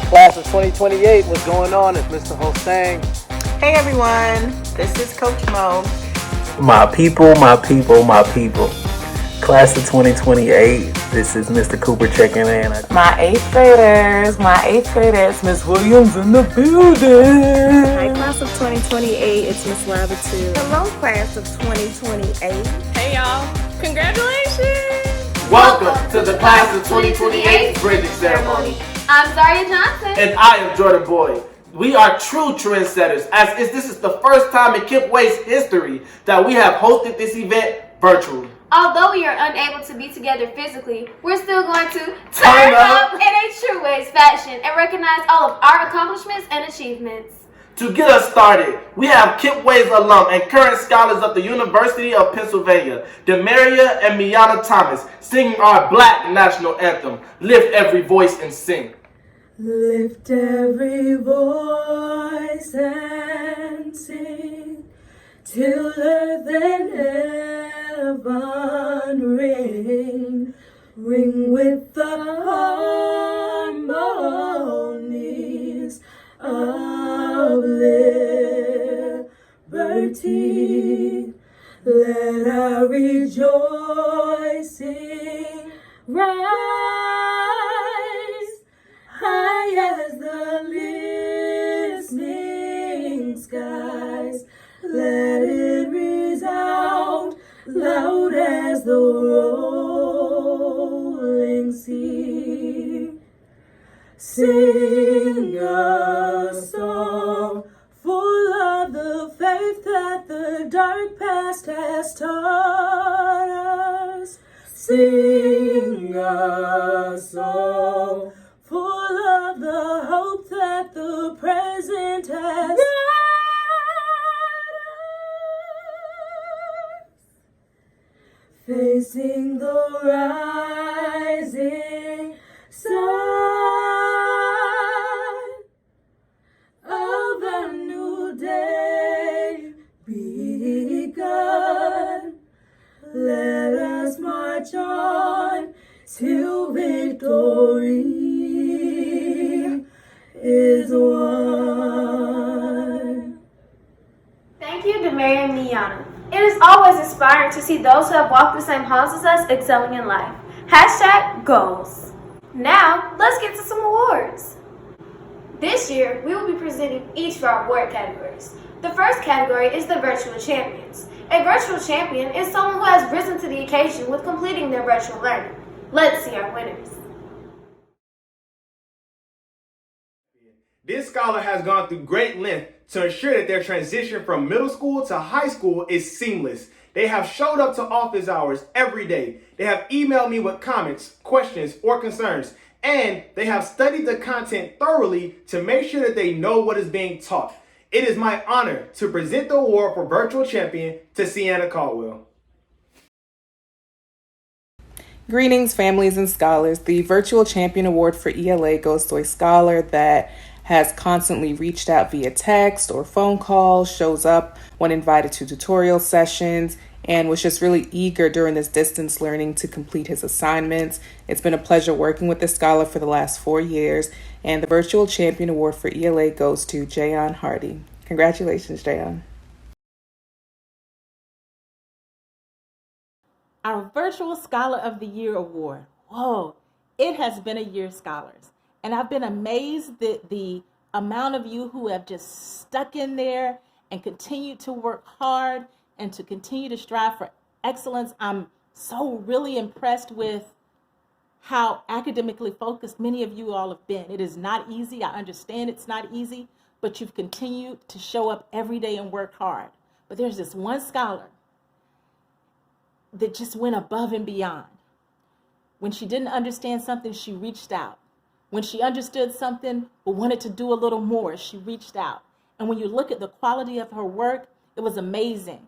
Class of 2028, what's going on? It's Mr. Hossein. Hey everyone, this is Coach Mo. My people. Class of 2028, this is Mr. Cooper checking in. My eighth graders, Miss Williams in the building. Hi, class of 2028, it's Miss Labatoo. Hello, class of 2028. Hey y'all, congratulations! Welcome to the Class of 2028 Bridging Ceremony. I'm Zaria Johnson. And I am Jordan Boyd. We are true trendsetters, as this is the first time in KIPP WAYS history that we have hosted this event virtually. Although we are unable to be together physically, we're still going to turn up in a true WAYS fashion and recognize all of our accomplishments and achievements. To get us started, we have KIPP WAYS alum and current scholars of the University of Pennsylvania, Demaria and Miana Thomas, singing our Black National Anthem, Lift Every Voice and Sing. Lift every voice and sing, till earth and heaven ring, ring with the harmonies of liberty. Let our rejoicing rise high as the listening skies. Let it resound loud as the rolling sea. Sing a song full of the faith that the dark past has taught us. Sing a song full of the hope that the present has brought us. Facing the rising sun of a new day begun. Let us march on till victory is won. Thank you, Demaria and Miana. It is always inspiring to see those who have walked the same halls as us excelling in life. # goals. Now, let's get to some awards. This year, we will be presenting each of our award categories. The first category is the Virtual Champions. A virtual champion is someone who has risen to the occasion with completing their virtual learning. Let's see our winners. This scholar has gone through great length to ensure that their transition from middle school to high school is seamless. They have showed up to office hours every day. They have emailed me with comments, questions, or concerns, and they have studied the content thoroughly to make sure that they know what is being taught. It is my honor to present the award for Virtual Champion to Sienna Caldwell. Greetings, families and scholars. The Virtual Champion Award for ELA goes to a scholar that has constantly reached out via text or phone call, shows up when invited to tutorial sessions, and was just really eager during this distance learning to complete his assignments. It's been a pleasure working with this scholar for the last 4 years, and the Virtual Champion Award for ELA goes to Jayon Hardy. Congratulations, Jayon. Our Virtual Scholar of the Year Award. Whoa, it has been a year, scholars. And I've been amazed that the amount of you who have just stuck in there and continued to work hard and to continue to strive for excellence. I'm so really impressed with how academically focused many of you all have been. It is not easy. I understand it's not easy, but you've continued to show up every day and work hard. But there's this one scholar that just went above and beyond. When she didn't understand something, she reached out. When she understood something but wanted to do a little more, she reached out. And when you look at the quality of her work, it was amazing.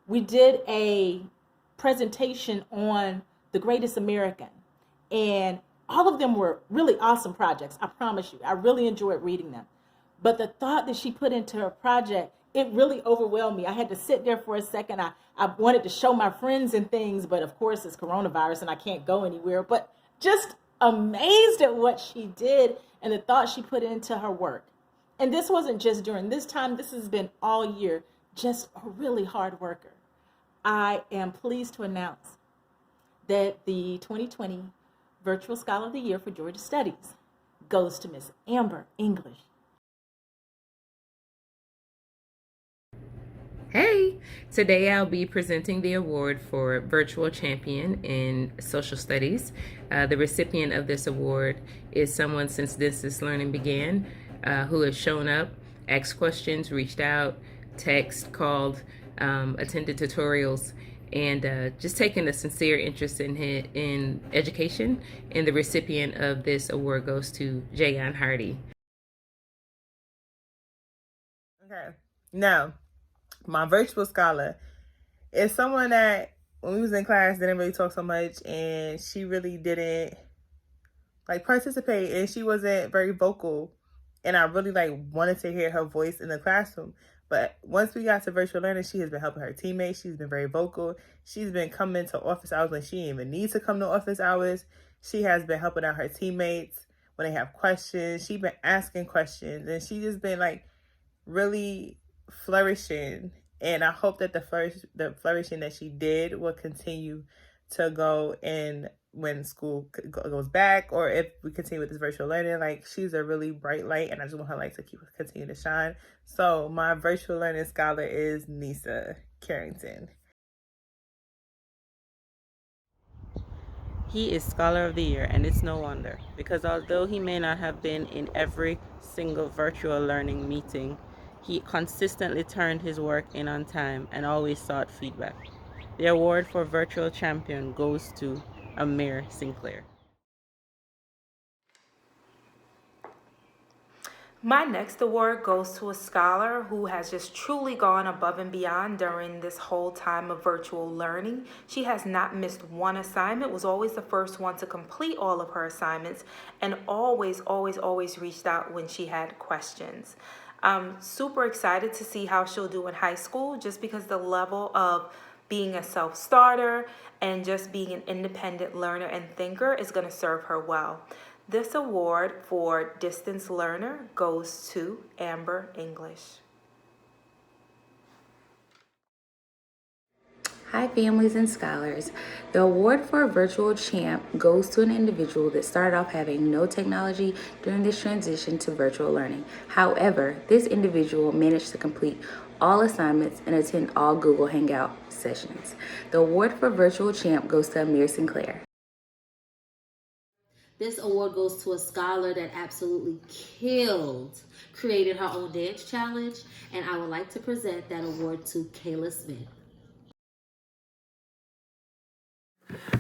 We did a presentation on The Greatest American, and all of them were really awesome projects, I promise you. I really enjoyed reading them. But the thought that she put into her project, it really overwhelmed me. I had to sit there for a second. I wanted to show my friends and things, but of course it's coronavirus and I can't go anywhere. But just amazed at what she did and the thought she put into her work. And this wasn't just during this time, this has been all year, just a really hard worker. I am pleased to announce that the 2020 Virtual Scholar of the Year for Georgia Studies goes to Miss Amber English. Hey, today I'll be presenting the award for Virtual Champion in Social Studies. The recipient of this award is someone since distance learning began who has shown up, asked questions, reached out, text, called, attended tutorials, and just taken a sincere interest in education. And the recipient of this award goes to Jayon Hardy. Okay, now, my virtual scholar is someone that when we was in class didn't really talk so much, and she really didn't like participate, and she wasn't very vocal, and I really wanted to hear her voice in the classroom. But once we got to virtual learning, she has been helping her teammates. She's been very vocal. She's been coming to office hours when she didn't even need to come to office hours. She has been helping out her teammates when they have questions. She's been asking questions, and she just been really flourishing. And I hope that the flourishing that she did will continue to go in when school goes back, or if we continue with this virtual learning. She's a really bright light, and I just want her to continue to shine. So my virtual learning scholar is Nisa Carrington. He is Scholar of the Year, and it's no wonder, because although he may not have been in every single virtual learning meeting, he consistently turned his work in on time and always sought feedback. The award for Virtual Champion goes to Amir Sinclair. My next award goes to a scholar who has just truly gone above and beyond during this whole time of virtual learning. She has not missed one assignment, was always the first one to complete all of her assignments, and always reached out when she had questions. I'm super excited to see how she'll do in high school, just because the level of being a self-starter and just being an independent learner and thinker is going to serve her well. This award for Distance Learner goes to Amber English. Hi families and scholars. The award for Virtual Champ goes to an individual that started off having no technology during this transition to virtual learning. However, this individual managed to complete all assignments and attend all Google Hangout sessions. The award for Virtual Champ goes to Amir Sinclair. This award goes to a scholar that absolutely killed, created her own dance challenge, and I would like to present that award to Kayla Smith.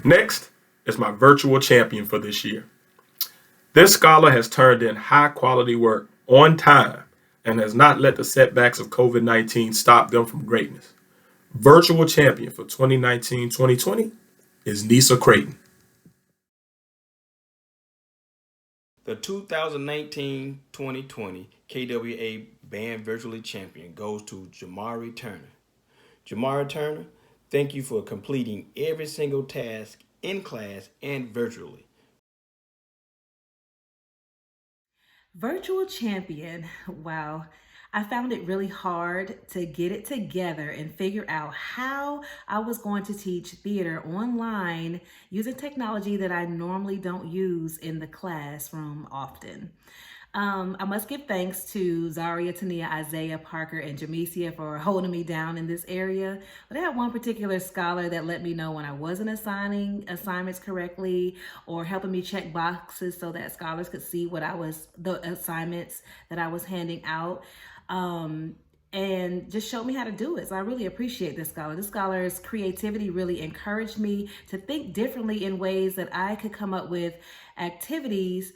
Next is my virtual champion for this year. This scholar has turned in high quality work on time and has not let the setbacks of COVID-19 stop them from greatness. Virtual champion for 2019-2020 is Nisa Creighton. The 2019-2020 KWA Band Virtually Champion goes to Jamari Turner. Jamari Turner, thank you for completing every single task in class and virtually. Virtual Champion, wow. I found it really hard to get it together and figure out how I was going to teach theater online using technology that I normally don't use in the classroom often. I must give thanks to Zaria, Tania, Isaiah, Parker, and Jamesia for holding me down in this area. But I had one particular scholar that let me know when I wasn't assigning assignments correctly, or helping me check boxes so that scholars could see the assignments that I was handing out. And just showed me how to do it. So I really appreciate this scholar. This scholar's creativity really encouraged me to think differently in ways that I could come up with activities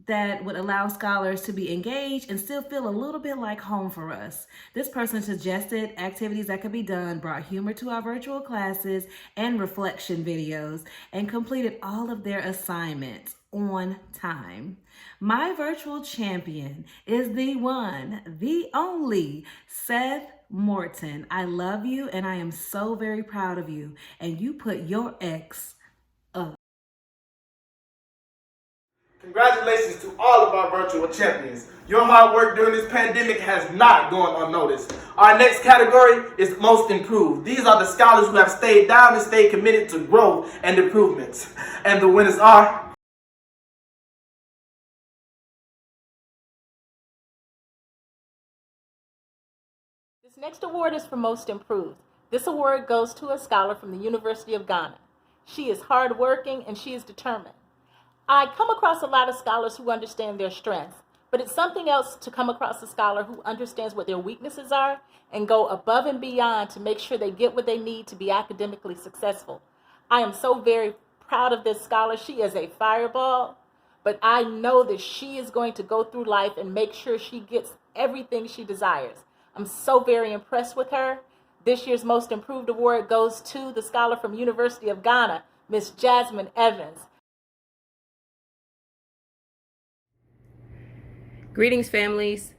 that would allow scholars to be engaged and still feel a little bit like home for us. This person suggested activities that could be done, brought humor to our virtual classes and reflection videos, and completed all of their assignments on time. My virtual champion is the one, the only, Seth Morton. I love you and I am so very proud of you. And you put your ex up. Congratulations to all of our virtual champions. Your hard work during this pandemic has not gone unnoticed. Our next category is most improved. These are the scholars who have stayed down and stayed committed to growth and improvements. And the winners are... This next award is for Most Improved. This award goes to a scholar from the University of Ghana. She is hardworking and she is determined. I come across a lot of scholars who understand their strengths, but it's something else to come across a scholar who understands what their weaknesses are and go above and beyond to make sure they get what they need to be academically successful. I am so very proud of this scholar. She is a fireball, but I know that she is going to go through life and make sure she gets everything she desires. I'm so very impressed with her. This year's Most Improved Award goes to the scholar from University of Ghana, Miss Jasmine Evans. Greetings, families.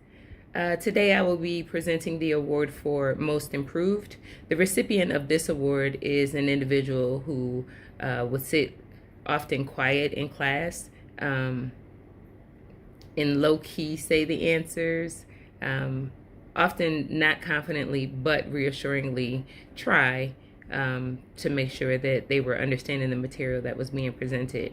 Today I will be presenting the award for Most Improved. The recipient of this award is an individual who would sit often quiet in class, in low-key say the answers, often not confidently but reassuringly try to make sure that they were understanding the material that was being presented.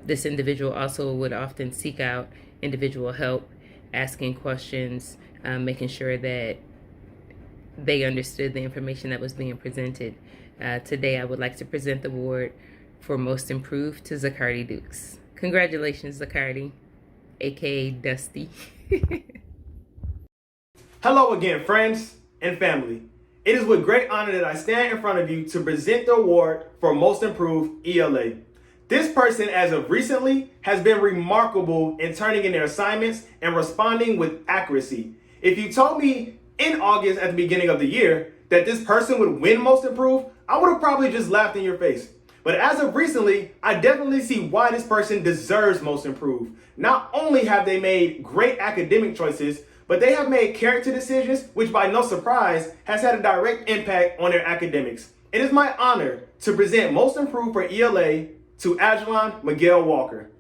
This individual also would often seek out individual help, asking questions, making sure that they understood the information that was being presented. Today I would like to present the award for Most Improved to Zacardi Dukes. Congratulations, Zacardi, aka Dusty. Hello again, friends and family. It is with great honor that I stand in front of you to present the award for Most Improved ELA. This person, as of recently, has been remarkable in turning in their assignments and responding with accuracy. If you told me in August at the beginning of the year that this person would win Most Improved, I would have probably just laughed in your face. But as of recently, I definitely see why this person deserves Most Improved. Not only have they made great academic choices, but they have made character decisions, which by no surprise has had a direct impact on their academics. It is my honor to present Most Improved for ELA to Ajalon Miguel Walker.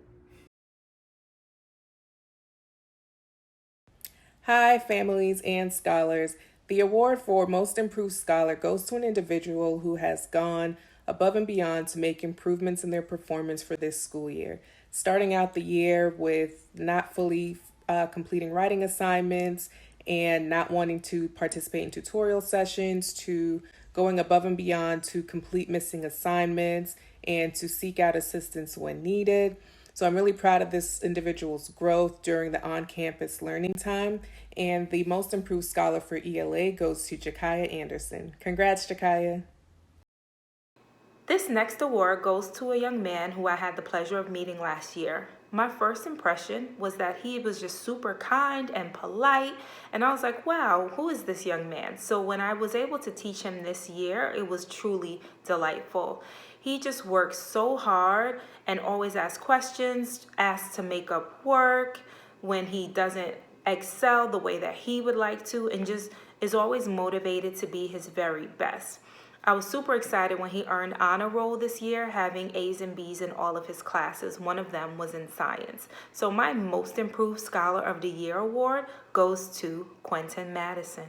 Hi, families and scholars. The award for Most Improved Scholar goes to an individual who has gone above and beyond to make improvements in their performance for this school year. Starting out the year with not fully completing writing assignments and not wanting to participate in tutorial sessions, to going above and beyond to complete missing assignments and to seek out assistance when needed. So I'm really proud of this individual's growth during the on-campus learning time. And the Most Improved Scholar for ELA goes to Jakaya Anderson. Congrats, Jakaya. This next award goes to a young man who I had the pleasure of meeting last year. My first impression was that he was just super kind and polite, and I was like, wow, who is this young man? So when I was able to teach him this year, it was truly delightful. He just works so hard and always asks questions, asks to make up work when he doesn't excel the way that he would like to, and just is always motivated to be his very best. I was super excited when he earned honor roll this year, having A's and B's in all of his classes. One of them was in science. So my Most Improved Scholar of the Year award goes to Quentin Madison.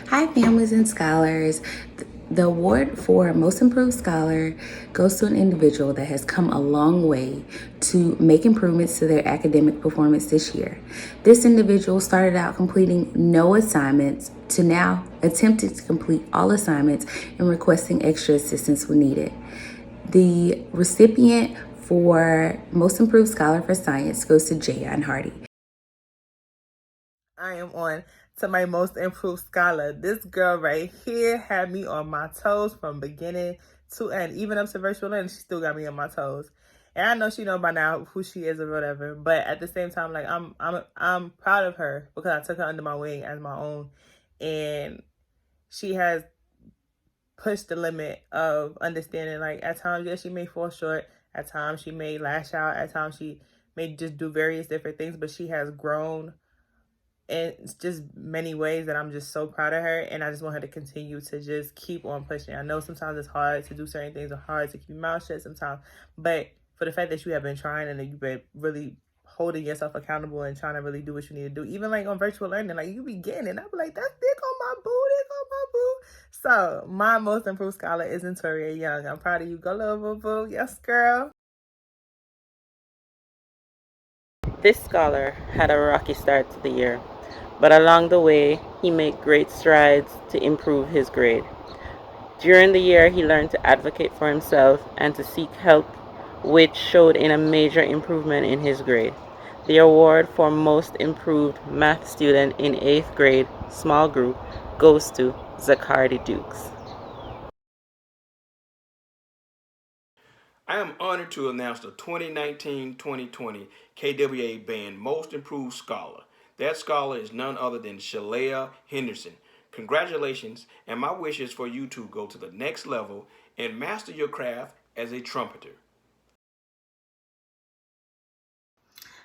Hi, families and scholars. The award for Most Improved Scholar goes to an individual that has come a long way to make improvements to their academic performance this year. This individual started out completing no assignments to now attempting to complete all assignments and requesting extra assistance when needed. The recipient for Most Improved Scholar for Science goes to Jayon Hardy. I am on to my Most Improved Scholar. This girl right here had me on my toes from beginning to end. Even up to virtual learning, she still got me on my toes. And I know she know by now who she is or whatever. But at the same time, like I'm proud of her because I took her under my wing as my own. And she has pushed the limit of understanding. Like at times, yes, she may fall short. At times she may lash out. At times she may just do various different things. But she has grown in just many ways that I'm just so proud of her, and I just want her to continue to just keep on pushing. I know sometimes it's hard to do certain things, or hard to keep your mouth shut sometimes, but for the fact that you have been trying and that you've been really holding yourself accountable and trying to really do what you need to do, even like on virtual learning, like you be getting it. I be like, that's dick on my boo, dick on my boo. So my most improved scholar is Toria Young. I'm proud of you. Go little boo boo. Yes, girl. This scholar had a rocky start to the year, but along the way, he made great strides to improve his grade. During the year, he learned to advocate for himself and to seek help, which showed in a major improvement in his grade. The award for Most Improved Math Student in 8th grade, small group, goes to Zacardi Dukes. I am honored to announce the 2019-2020 KWA Band Most Improved Scholar. That scholar is none other than Shalea Henderson. Congratulations, and my wish is for you to go to the next level and master your craft as a trumpeter.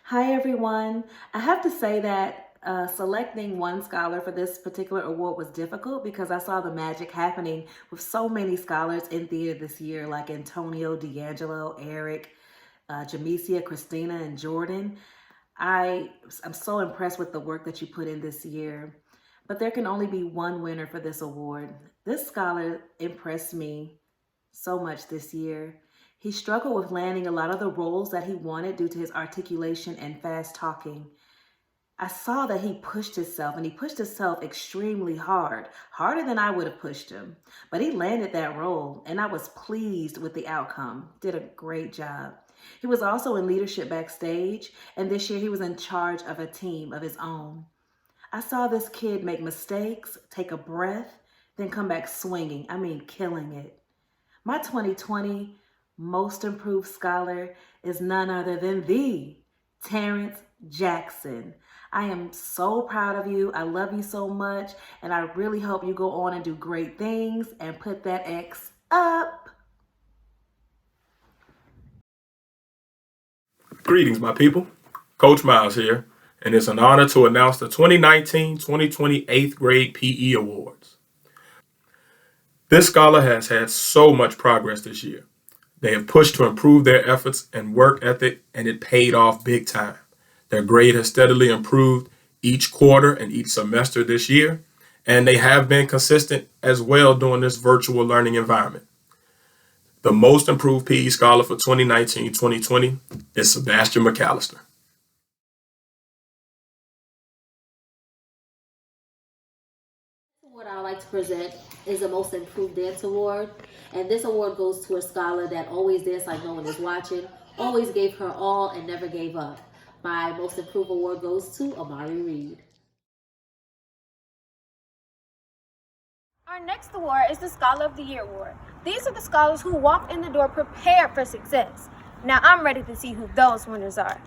Hi everyone. I have to say that selecting one scholar for this particular award was difficult because I saw the magic happening with so many scholars in theater this year, like Antonio, D'Angelo, Eric, Jamesia, Christina, and Jordan. I'm so impressed with the work that you put in this year. But there can only be one winner for this award. This scholar impressed me so much this year. He struggled with landing a lot of the roles that he wanted due to his articulation and fast talking. I saw that he pushed himself, and he pushed himself extremely hard, harder than I would have pushed him. But he landed that role, and I was pleased with the outcome. Did a great job. He was also in leadership backstage, and this year he was in charge of a team of his own. I saw this kid make mistakes, take a breath, then come back swinging. I mean, killing it. My 2020 Most Improved Scholar is none other than the Terrence Jackson. I am so proud of you. I love you so much, and I really hope you go on and do great things and put that X up. Greetings, my people. Coach Miles here, and it's an honor to announce the 2019-2020 8th grade PE Awards. This scholar has had so much progress this year. They have pushed to improve their efforts and work ethic, and it paid off big time. Their grade has steadily improved each quarter and each semester this year, and they have been consistent as well during this virtual learning environment. The most improved PE scholar for 2019-2020 is Sebastian McAllister. What I like to present is the Most Improved Dance Award, and this award goes to a scholar that always danced like no one is watching, always gave her all, and never gave up. My Most Improved Award goes to Amari Reed. Our next award is the Scholar of the Year Award. These are the scholars who walked in the door prepared for success. Now I'm ready to see who those winners are.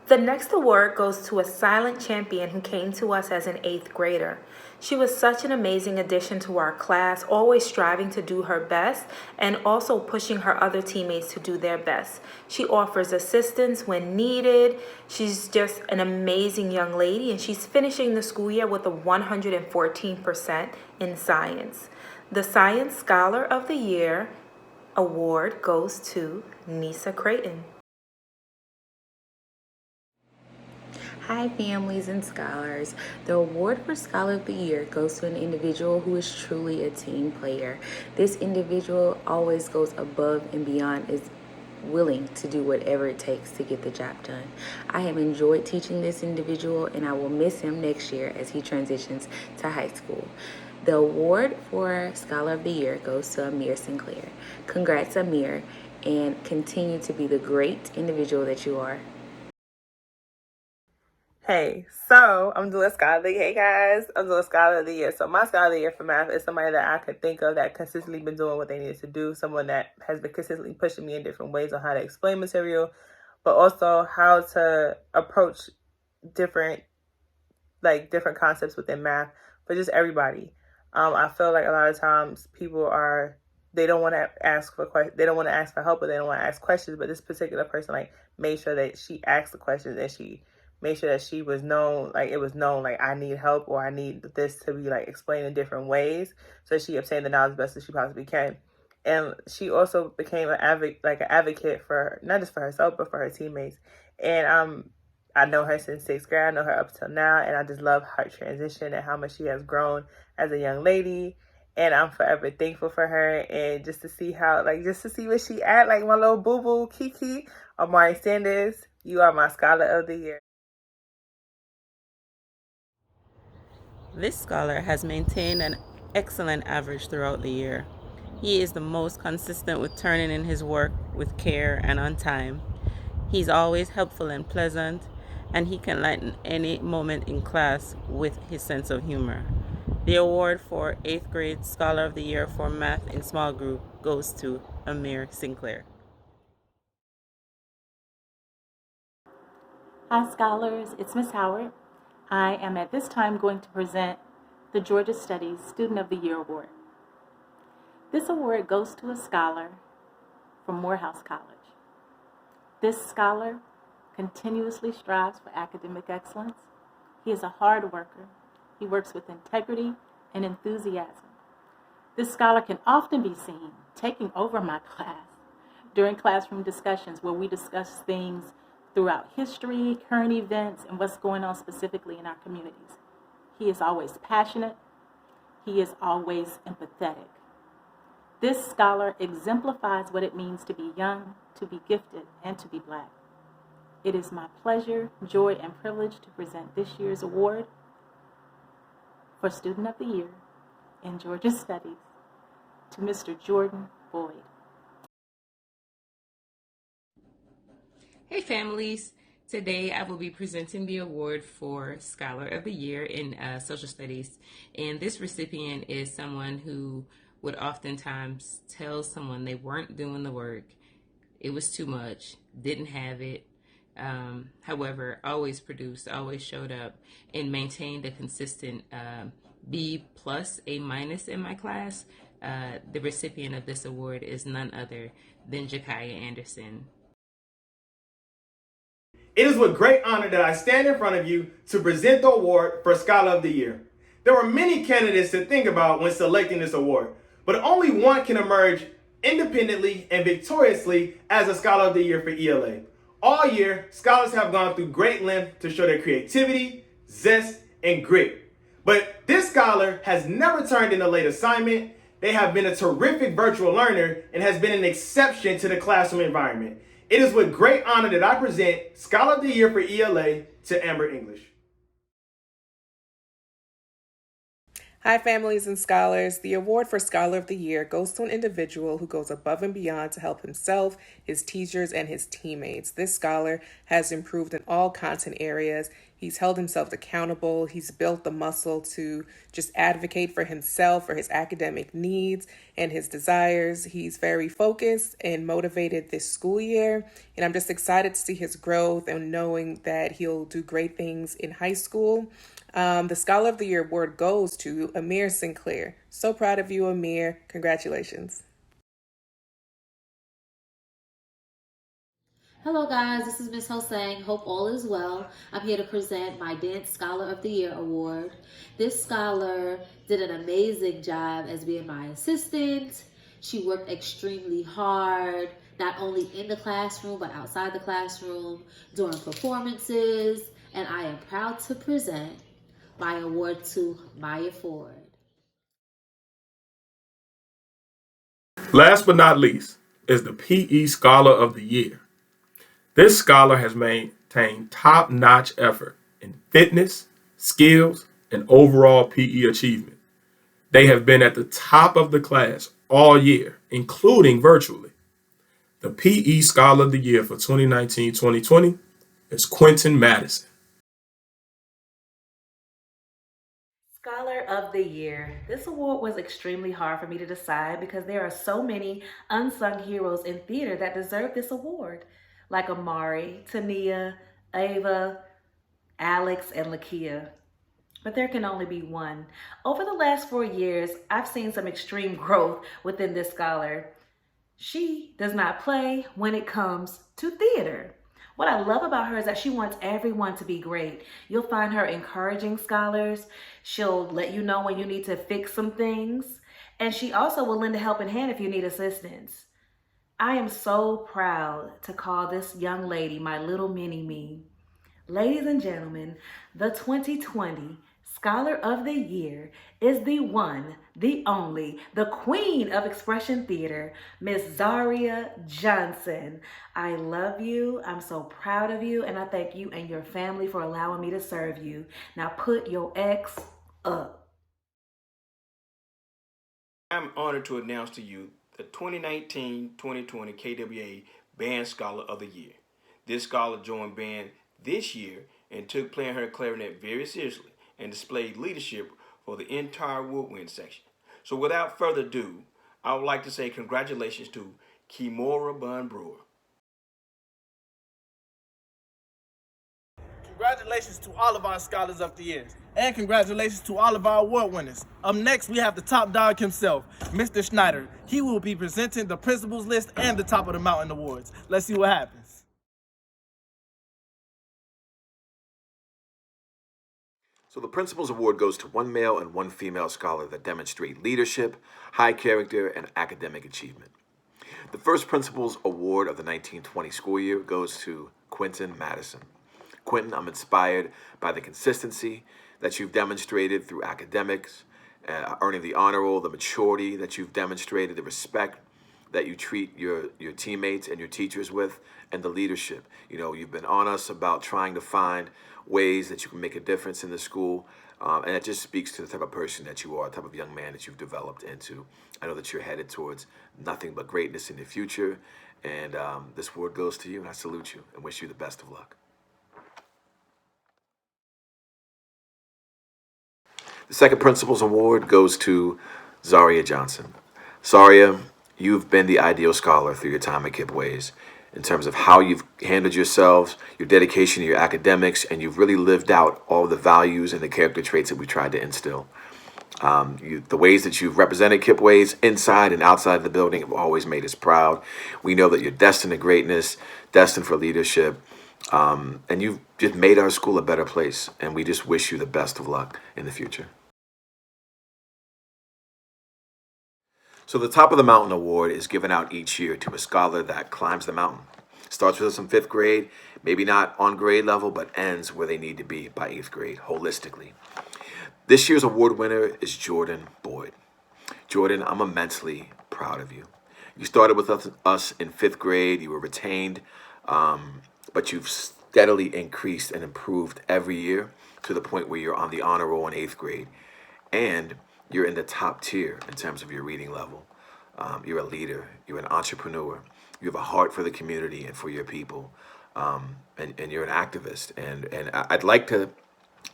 The next award goes to a silent champion who came to us as an 8th grader. She was such an amazing addition to our class, always striving to do her best and also pushing her other teammates to do their best. She offers assistance when needed. She's just an amazing young lady, and she's finishing the school year with a 114% in science. The Science Scholar of the Year award goes to Nisa Creighton. Hi families and scholars. The award for Scholar of the Year goes to an individual who is truly a team player. This individual always goes above and beyond, is willing to do whatever it takes to get the job done. I have enjoyed teaching this individual, and I will miss him next year as he transitions to high school. The award for Scholar of the Year goes to Amir Sinclair. Congrats, Amir, and continue to be the great individual that you are. Hey, so I'm doing Scholar of the Year. Hey guys, I'm doing Scholar of the Year. So my Scholar of the Year for math is somebody that I could think of that consistently been doing what they needed to do. Someone that has been consistently pushing me in different ways on how to explain material, but also how to approach different concepts within math for just everybody. I feel like a lot of times people are they don't want to ask for they don't want to ask for help, or they don't want to ask questions. But this particular person like made sure that she asked the questions, and she made sure that she was known, like it was known, like I need help, or I need this to be like explained in different ways. So she obtained the knowledge best as she possibly can. And she also became an advocate for not just for herself, but for her teammates. And I know her since 6th grade. I know her up till now, and I just love her transition and how much she has grown as a young lady. And I'm forever thankful for her, and just to see where she at, like my little boo-boo Kiki. Amari Sanders, you are my Scholar of the Year. This scholar has maintained an excellent average throughout the year. He is the most consistent with turning in his work with care and on time. He's always helpful and pleasant, and he can lighten any moment in class with his sense of humor. The award for 8th grade Scholar of the Year for Math in Small Group goes to Amir Sinclair. Hi scholars, it's Miss Howard. I am at this time going to present the Georgia Studies Student of the Year Award. This award goes to a scholar from Morehouse College. This scholar continuously strives for academic excellence. He is a hard worker. He works with integrity and enthusiasm. This scholar can often be seen taking over my class during classroom discussions where we discuss things throughout history, current events, and what's going on specifically in our communities. He is always passionate. He is always empathetic. This scholar exemplifies what it means to be young, to be gifted, and to be Black. It is my pleasure, joy, and privilege to present this year's award for Student of the Year in Georgia Studies to Mr. Jordan Boyd. Hey families, today I will be presenting the award for Scholar of the Year in Social Studies, and this recipient is someone who would oftentimes tell someone they weren't doing the work, it was too much, didn't have it, however, always produced, always showed up, and maintained a consistent B+, A- in my class. The recipient of this award is none other than Jakaya Anderson. It is with great honor that I stand in front of you to present the award for Scholar of the Year. There were many candidates to think about when selecting this award, but only one can emerge independently and victoriously as a Scholar of the Year for ELA. All year, scholars have gone through great length to show their creativity, zest, and grit. But this scholar has never turned in a late assignment. They have been a terrific virtual learner and has been an exception to the classroom environment. It is with great honor that I present Scholar of the Year for ELA to Amber English. Hi, families and scholars. The award for Scholar of the Year goes to an individual who goes above and beyond to help himself, his teachers, and his teammates. This scholar has improved in all content areas. He's held himself accountable. He's built the muscle to just advocate for himself, for his academic needs and his desires. He's very focused and motivated this school year. And I'm just excited to see his growth and knowing that he'll do great things in high school. The Scholar of the Year award goes to Amir Sinclair. So proud of you, Amir. Congratulations. Hello guys, this is Miss Hosang. Hope all is well. I'm here to present my Dance Scholar of the Year award. This scholar did an amazing job as being my assistant. She worked extremely hard, not only in the classroom, but outside the classroom, during performances, and I am proud to present my award to Maya Ford. Last but not least is the PE Scholar of the Year. This scholar has maintained top-notch effort in fitness, skills, and overall PE achievement. They have been at the top of the class all year, including virtually. The PE Scholar of the Year for 2019-2020 is Quentin Madison. Scholar of the Year. This award was extremely hard for me to decide because there are so many unsung heroes in theater that deserve this award, like Amari, Tania, Ava, Alex, and Lakia. but there can only be one. Over the last 4 years, I've seen some extreme growth within this scholar. She does not play when it comes to theater. What I love about her is that she wants everyone to be great. You'll find her encouraging scholars. She'll let you know when you need to fix some things. And she also will lend a helping hand if you need assistance. I am so proud to call this young lady my little mini-me. Ladies and gentlemen, the 2020 Scholar of the Year is the one, the only, the queen of expression theater, Miss Zaria Johnson. I love you. I'm so proud of you, and I thank you and your family for allowing me to serve you. Now put your X up. I'm honored to announce to you the 2019-2020 KWA Band Scholar of the Year. This scholar joined band this year and took playing her clarinet very seriously and displayed leadership for the entire woodwind section. So without further ado, I would like to say congratulations to Kimora Bun Brewer. Congratulations to all of our Scholars of the Year. And congratulations to all of our award winners. Up next, we have the top dog himself, Mr. Schneider. He will be presenting the Principals List and the Top of the Mountain Awards. Let's see what happens. So the Principals Award goes to one male and one female scholar that demonstrate leadership, high character, and academic achievement. The first Principals Award of the 1920 school year goes to Quentin Madison. Quentin, I'm inspired by the consistency that you've demonstrated through academics, earning the honor roll, the maturity that you've demonstrated, the respect that you treat your teammates and your teachers with, and the leadership. You know, you've been on us about trying to find ways that you can make a difference in the school, and it just speaks to the type of person that you are, the type of young man that you've developed into. I know that you're headed towards nothing but greatness in the future, and this award goes to you, and I salute you and wish you the best of luck. The second Principals Award goes to Zaria Johnson. Zaria, you've been the ideal scholar through your time at KIPP WAYS in terms of how you've handled yourselves, your dedication to your academics, and you've really lived out all the values and the character traits that we tried to instill. The ways that you've represented KIPP WAYS inside and outside the building have always made us proud. We know that you're destined to greatness, destined for leadership, and you've just made our school a better place, and we just wish you the best of luck in the future. So the Top of the Mountain Award is given out each year to a scholar that climbs the mountain. Starts with us in 5th grade, maybe not on grade level, but ends where they need to be by 8th grade, holistically. This year's award winner is Jordan Boyd. Jordan, I'm immensely proud of you. You started with us in 5th grade, you were retained, but you've steadily increased and improved every year to the point where you're on the honor roll in 8th grade. And you're in the top tier in terms of your reading level. You're a leader. You're an entrepreneur. You have a heart for the community and for your people. And you're an activist. And I'd like to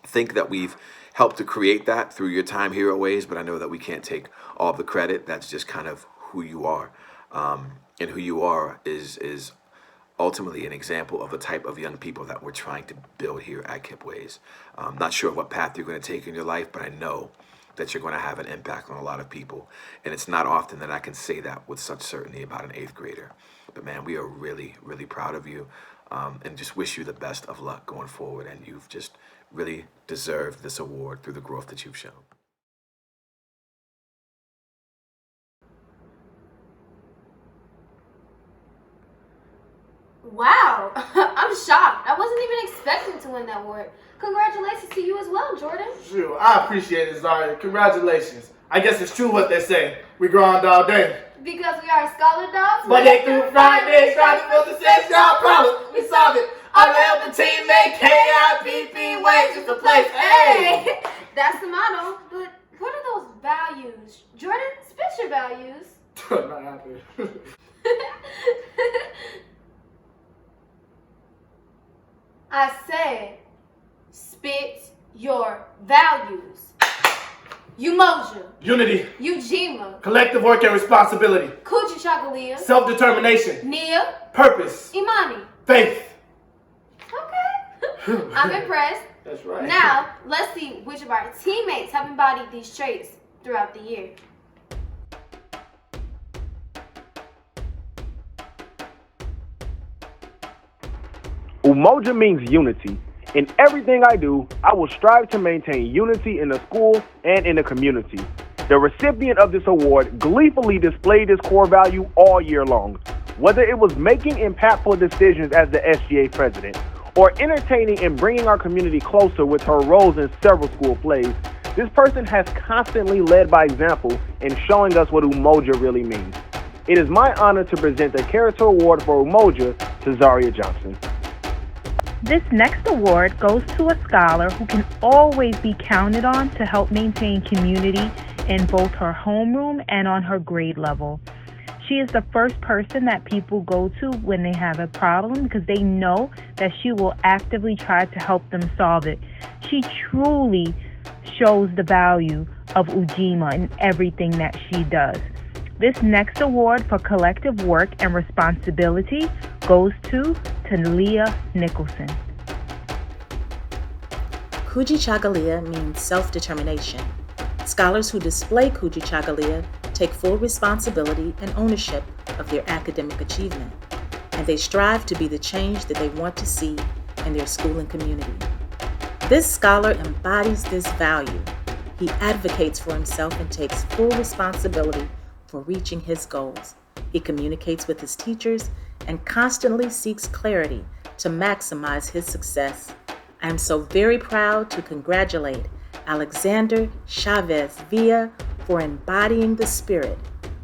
think that we've helped to create that through your time here at Ways, but I know that we can't take all of the credit. That's just kind of who you are. And who you are is ultimately an example of the type of young people that we're trying to build here at KIPP WAYS. I'm not sure what path you're going to take in your life, but I know that you're going to have an impact on a lot of people. And it's not often that I can say that with such certainty about an 8th grader. But man, we are really, really proud of you, and just wish you the best of luck going forward. And you've just really deserved this award through the growth that you've shown. Wow, I'm shocked. I wasn't even expecting to win that award. Congratulations to you as well, Jordan. Sure, I appreciate it, Zaria. Congratulations. I guess it's true what they say. We grind all day. Because we are scholar dogs. Monday through Friday, trying to fill the six-yard problem. We solve it. I'm the helping team, make KIPP Ways is the place. Hey! That's the motto. But what are those values? Jordan, spit your values. Not happy. I said, spit your values. Umoja. Unity. Ujima. Collective work and responsibility. Kuchi Chakalia. Self-determination. Nia. Purpose. Imani. Faith. Okay. I'm impressed. That's right. Now, let's see which of our teammates have embodied these traits throughout the year. Umoja means unity. In everything I do, I will strive to maintain unity in the school and in the community. The recipient of this award gleefully displayed this core value all year long. Whether it was making impactful decisions as the SGA president, or entertaining and bringing our community closer with her roles in several school plays, this person has constantly led by example in showing us what Umoja really means. It is my honor to present the Character Award for Umoja to Zaria Johnson. This next award goes to a scholar who can always be counted on to help maintain community in both her homeroom and on her grade level. She is the first person that people go to when they have a problem because they know that she will actively try to help them solve it. She truly shows the value of Ujima in everything that she does. This next award for collective work and responsibility goes to Talia Nicholson. Kujichagulia means self-determination. Scholars who display Kujichagulia take full responsibility and ownership of their academic achievement, and they strive to be the change that they want to see in their school and community. This scholar embodies this value. He advocates for himself and takes full responsibility for reaching his goals. He communicates with his teachers and constantly seeks clarity to maximize his success. I am so very proud to congratulate Alexander Chavez Villa for embodying the spirit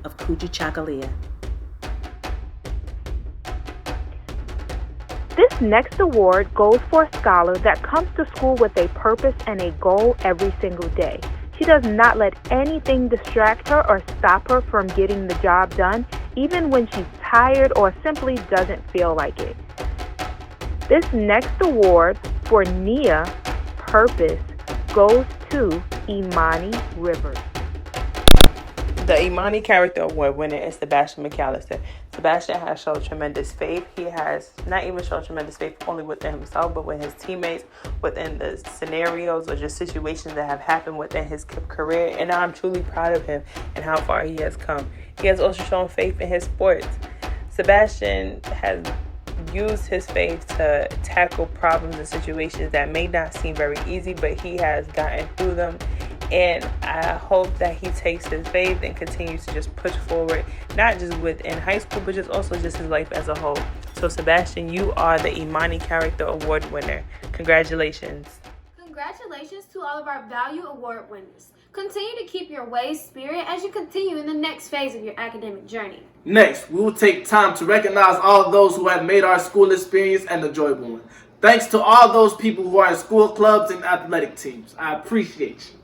of Kujichagulia. This next award goes for a scholar that comes to school with a purpose and a goal every single day. She does not let anything distract her or stop her from getting the job done, even when she's tired or simply doesn't feel like it. This next award for Nia Purpose goes to Imani Rivers. The Imani Character Award winner is Sebastian McAllister. Sebastian has shown tremendous faith. He has not even shown tremendous faith only within himself, but with his teammates, within the scenarios or just situations that have happened within his KIPP career. And I'm truly proud of him and how far he has come. He has also shown faith in his sports. Sebastian has used his faith to tackle problems and situations that may not seem very easy, but he has gotten through them. And I hope that he takes his faith and continues to just push forward, not just within high school, but just also just his life as a whole. So Sebastian, you are the Imani Character Award winner. Congratulations. Congratulations to all of our Value Award winners. Continue to keep your ways spirit as you continue in the next phase of your academic journey. Next, we will take time to recognize all those who have made our school experience an enjoyable one. Thanks to all those people who are in school clubs and athletic teams. I appreciate you.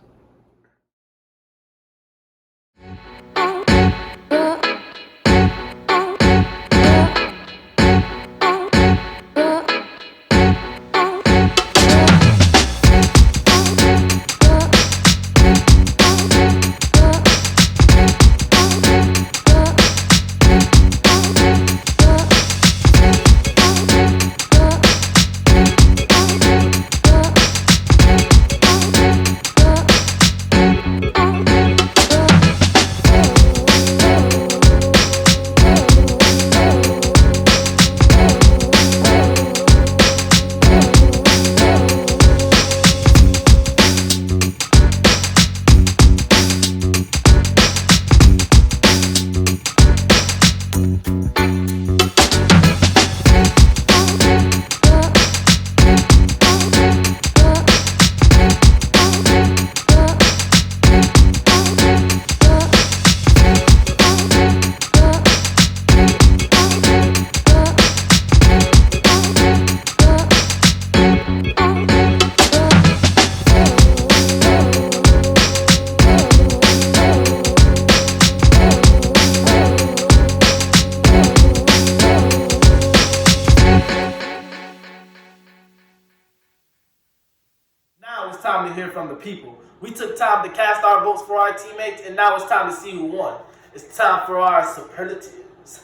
Now it's time to hear from the people. We took time to cast our votes for our teammates, and now it's time to see who won. It's time for our superlatives.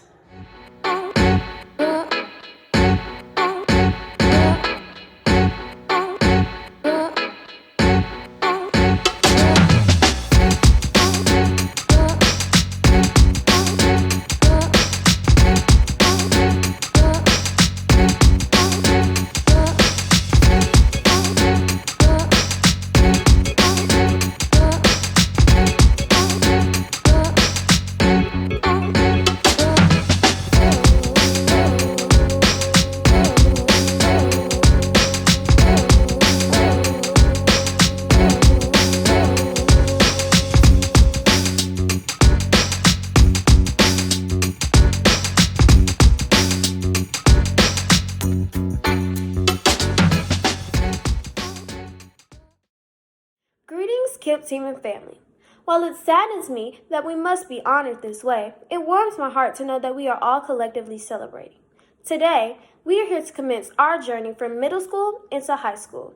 KIPP team and family. While it saddens me that we must be honored this way, it warms my heart to know that we are all collectively celebrating. Today, we are here to commence our journey from middle school into high school.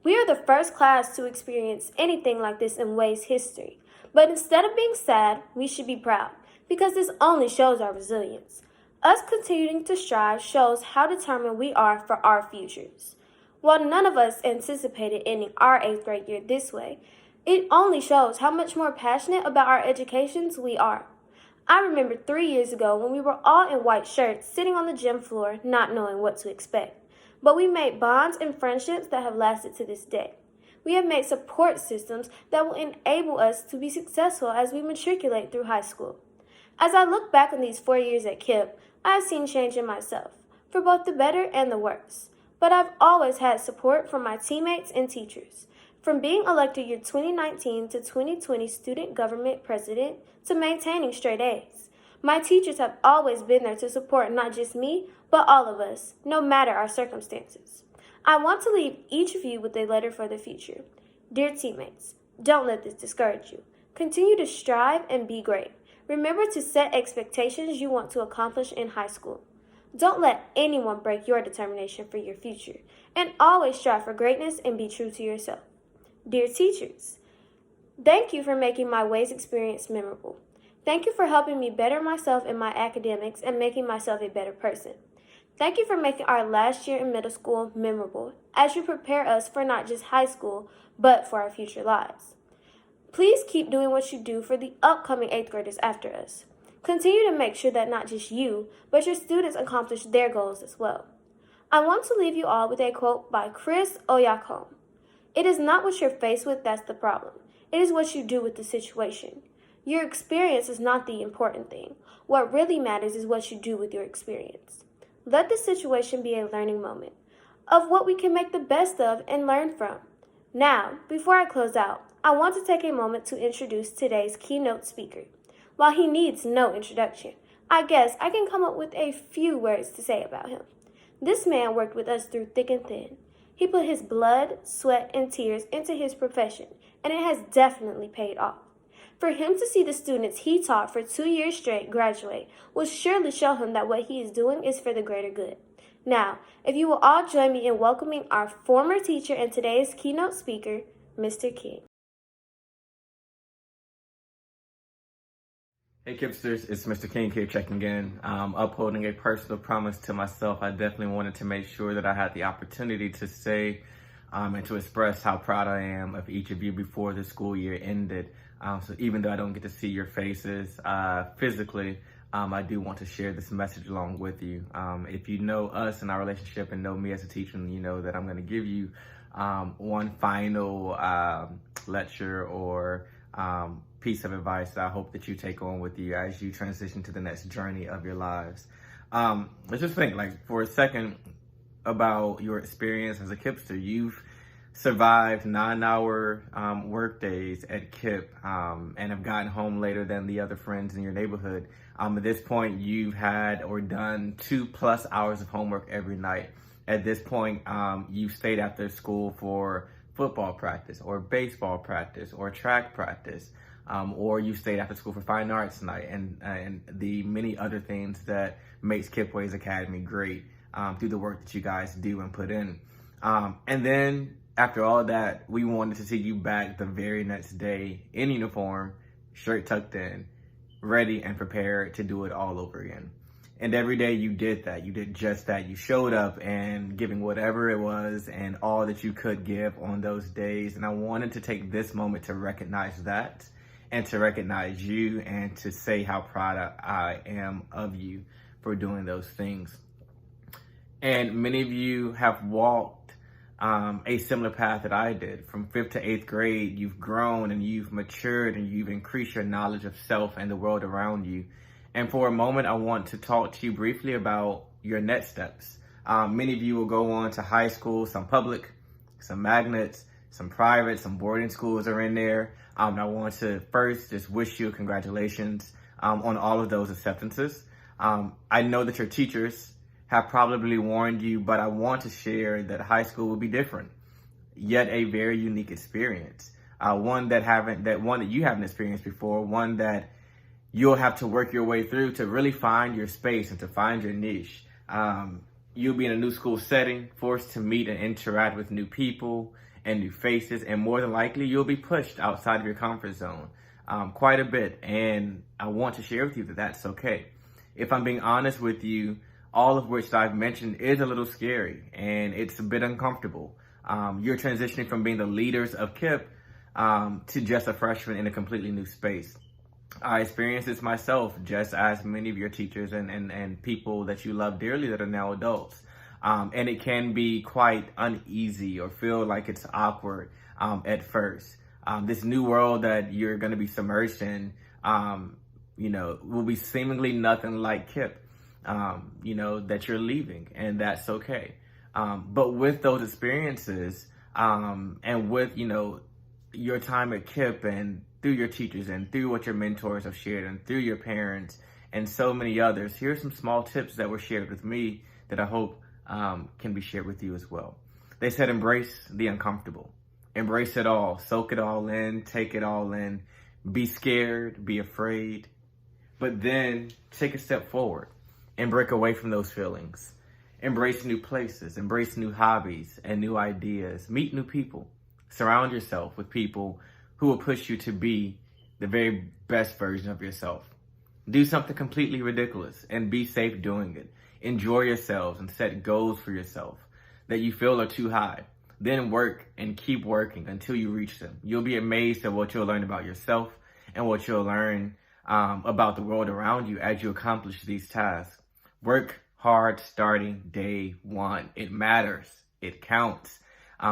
We are the first class to experience anything like this in Ways history. But instead of being sad, we should be proud, because this only shows our resilience. Us continuing to strive shows how determined we are for our futures. While none of us anticipated ending our 8th grade year this way, it only shows how much more passionate about our educations we are. I remember 3 years ago when we were all in white shirts sitting on the gym floor not knowing what to expect. But we made bonds and friendships that have lasted to this day. We have made support systems that will enable us to be successful as we matriculate through high school. As I look back on these 4 years at KIPP, I have seen change in myself, for both the better and the worse. But I've always had support from my teammates and teachers. From being elected year 2019 to 2020 student government president to maintaining straight A's. My teachers have always been there to support not just me, but all of us, no matter our circumstances. I want to leave each of you with a letter for the future. Dear teammates, don't let this discourage you. Continue to strive and be great. Remember to set expectations you want to accomplish in high school. Don't let anyone break your determination for your future, and always strive for greatness and be true to yourself. Dear teachers, thank you for making my Ways experience memorable. Thank you for helping me better myself in my academics and making myself a better person. Thank you for making our last year in middle school memorable as you prepare us for not just high school, but for our future lives. Please keep doing what you do for the upcoming 8th graders after us. Continue to make sure that not just you, but your students accomplish their goals as well. I want to leave you all with a quote by Chris Oyakon. It is not what you're faced with that's the problem. It is what you do with the situation. Your experience is not the important thing. What really matters is what you do with your experience. Let the situation be a learning moment of what we can make the best of and learn from. Now, before I close out, I want to take a moment to introduce today's keynote speaker. While he needs no introduction, I guess I can come up with a few words to say about him. This man worked with us through thick and thin. He put his blood, sweat, and tears into his profession, and it has definitely paid off. For him to see the students he taught for 2 years straight graduate will surely show him that what he is doing is for the greater good. Now, if you will all join me in welcoming our former teacher and today's keynote speaker, Mr. King. Hey Kipsters, it's Mr. King here checking in. Upholding a personal promise to myself, I definitely wanted to make sure that I had the opportunity to say and to express how proud I am of each of you before the school year ended. So even though I don't get to see your faces physically, I do want to share this message along with you. If you know us and our relationship and know me as a teacher, you know that I'm going to give you one final lecture or piece of advice that I hope that you take on with you as you transition to the next journey of your lives. Let's just think like for a second about your experience as a KIPPster. You've survived 9-hour work days at KIPP and have gotten home later than the other friends in your neighborhood. At this point, you've had or done 2+ hours of homework every night. At this point, you've stayed after school for football practice or baseball practice or track practice. Or you stayed after school for fine arts night and the many other things that makes KIPP WAYS Academy great through the work that you guys do and put in. And then after all that, we wanted to see you back the very next day in uniform, shirt tucked in, ready and prepared to do it all over again. And every day you did that. You did just that. You showed up and giving whatever it was and all that you could give on those days. And I wanted to take this moment to recognize that and to recognize you and to say how proud I am of you for doing those things. And many of you have walked a similar path that I did. From 5th to 8th grade, you've grown and you've matured and you've increased your knowledge of self and the world around you. And for a moment, I want to talk to you briefly about your next steps. Many of you will go on to high school, some public, some magnets, some private, some boarding schools are in there. I want to first just wish you congratulations on all of those acceptances. I know that your teachers have probably warned you, but I want to share that high school will be different, yet a very unique experience. one that you haven't experienced before, one that you'll have to work your way through to really find your space and to find your niche. You'll be in a new school setting, forced to meet and interact with new people and new faces, and more than likely, you'll be pushed outside of your comfort zone quite a bit. And I want to share with you that that's okay. If I'm being honest with you, all of which I've mentioned is a little scary and it's a bit uncomfortable. You're transitioning from being the leaders of KIPP to just a freshman in a completely new space. I experienced this myself, just as many of your teachers and people that you love dearly that are now adults. And it can be quite uneasy or feel like it's awkward at first. This new world that you're going to be submerged in, will be seemingly nothing like KIPP, that you're leaving, and that's okay. But with those experiences and with, your time at KIPP and through your teachers and through what your mentors have shared and through your parents and so many others, here's some small tips that were shared with me that I hope can be shared with you as well. They said, embrace the uncomfortable. Embrace it all. Soak it all in. Take it all in. Be scared. Be afraid. But then take a step forward and break away from those feelings. Embrace new places. Embrace new hobbies and new ideas. Meet new people. Surround yourself with people who will push you to be the very best version of yourself. Do something completely ridiculous and be safe doing it. Enjoy yourselves and set goals for yourself that you feel are too high. Then work and keep working until you reach them. You'll be amazed at what you'll learn about yourself and what you'll learn about the world around you as you accomplish these tasks. Work hard starting day one. It matters. It counts.